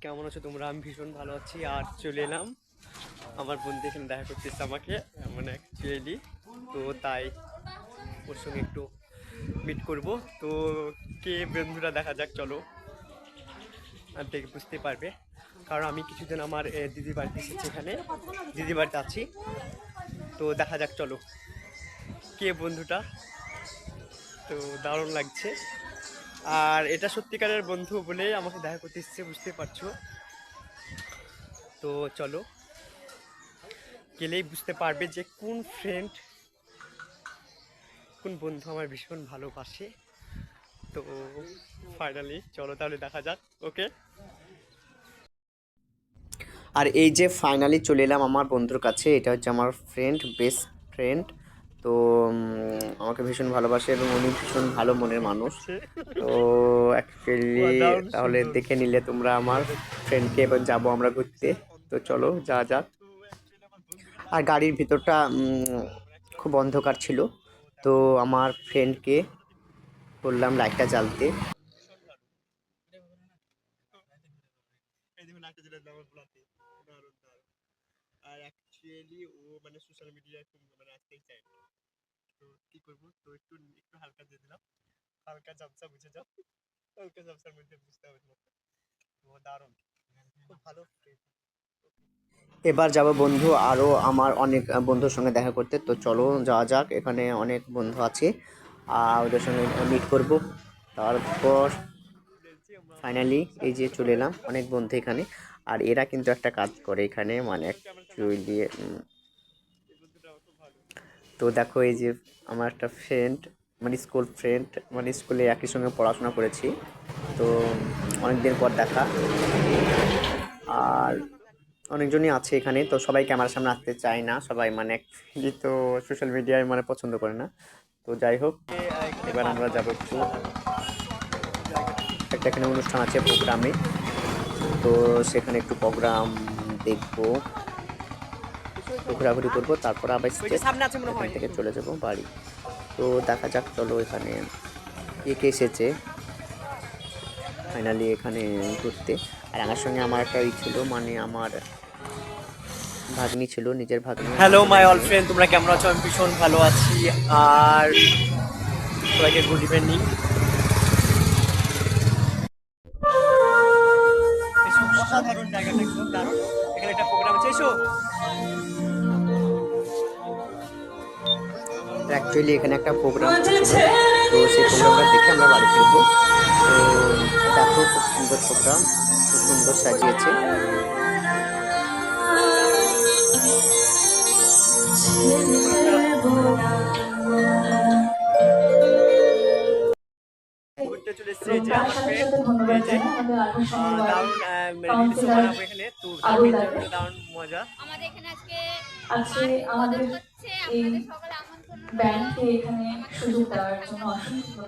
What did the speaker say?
কেমন আছো তোমরা? আমি ভীষণ ভালো আছি। আর চলে এলাম আমার বন্ধু এখানে দেখা করতেছে আমাকে, মানে অ্যাকচুয়ালি তো তাই ওর সঙ্গে একটু মিট করব। তো কে বন্ধুরা দেখা যাক, চলো আর দেখে বুঝতে পারবে। কারণ আমি কিছুদিন আমার দিদির বাড়িতে এসেছি, এখানে দিদির বাড়িতে আছি। তো দেখা যাক চলো কে বন্ধুটা। তো দারুণ লাগছে। আর এটা সত্যিকারের বন্ধু বলে আমাকে দেখা করতে এসেছে, বুঝতে পারছো। তো চলো গেলেই বুঝতে পারবে যে কোন ফ্রেন্ড, কোন বন্ধু আমার ভীষণ ভালোবাসে। তো ফাইনালি চলো তাহলে দেখা যাক। ওকে। আর এই যে ফাইনালি চলে এলাম আমার বন্ধুর কাছে। এটা হচ্ছে আমার ফ্রেন্ড, বেস্ট ফ্রেন্ড। তো আমাকে ভীষণ ভালোবাসে এবং উনি ভীষণ ভালো মনের মানুষ। তো অ্যাকচুয়ালি তাহলে দেখে নিলে তোমরা আমার ফ্রেন্ডকে, এবার যাবো আমরা ঘুরতে। তো চলো যা যাক। আর গাড়ির ভিতরটা খুব অন্ধকার ছিল, তো আমার ফ্রেন্ডকে বললাম লাইটটা জ্বালতে। আর অ্যাকচুয়ালি ও মানে সোশ্যাল মিডিয়ায় খুব মানে আসতেই চায় না। তো কি করবো, তো একটু একটু হালকা দিয়ে দিলাম। হালকা ঝাপসা বুঝে যাও, হালকা ঝাপসার মধ্যে বুঝতে হবে তোমাকে। তো দারুণ, খুব ভালো। এবার যাব বন্ধু, আরও আমার অনেক বন্ধুর সঙ্গে দেখা করতে। তো চলো যাওয়া যাক, এখানে অনেক বন্ধু আছে আর ওদের সঙ্গে মিট করব। তারপর ফাইনালি এই যে চলে এলাম, অনেক বন্ধু এখানে। আর এরা কিন্তু একটা কাজ করে এখানে, মানে অ্যাকচুয়ালি তো দেখো এই যে আমার একটা ফ্রেন্ড, মানে স্কুল ফ্রেন্ড, মানে স্কুলে একই সঙ্গে পড়াশোনা করেছি। তো অনেকদিন পর দেখা। আর অনেকজনই আছে এখানে, তো সবাই ক্যামেরার সামনে আসতে চায় না, সবাই মানে অ্যাকচুয়ালি তো সোশ্যাল মিডিয়ায় মানে পছন্দ করে না। তো যাই হোক, এবার আমরা যাবো একটু একটা, এখানে অনুষ্ঠান আছে প্রোগ্রামে। তো সেখানে একটু প্রোগ্রাম দেখবো, একটু ঘোরাঘুরি করবো, তারপর আবার এখান থেকে চলে যাব বাড়ি। তো দেখা যাক চলো এখানে কে কে এসেছে ফাইনালি এখানে ঘুরতে। আর আমার সঙ্গে আমার একটা ছিল, মানে আমার ভাগ্নি ছিল, নিজের ভাগ্নি। হ্যালো মাই অল ফ্রেন্ড, তোমরা কেমন আছো? আমি ভীষণ ভালো আছি। আর সবাইকে গুড ইভিনিং। অসাধারণ জায়গাটা, একদম দারুণ। এখানে একটা প্রোগ্রাম আছে, এসো। অ্যাকচুয়ালি এখানে একটা প্রোগ্রাম ছিল, তো সেই প্রোগ্রামটা দেখে আমরা বাড়ি ফিরবো। তো দেখো খুব সুন্দর প্রোগ্রাম, খুব সুন্দর সাজিয়েছে। ঘুরতে চলে এসেছি, এই যে আমার ফ্রেন্ড, এই যে দারুণ রিলসও বানাবো এখানে। তো দারুণ দারুণ মজা আমাদের এখানে আজকে। আমাদের এই ব্যান্ডকে এখানে সুযোগ দেওয়ার জন্য অসংখ্য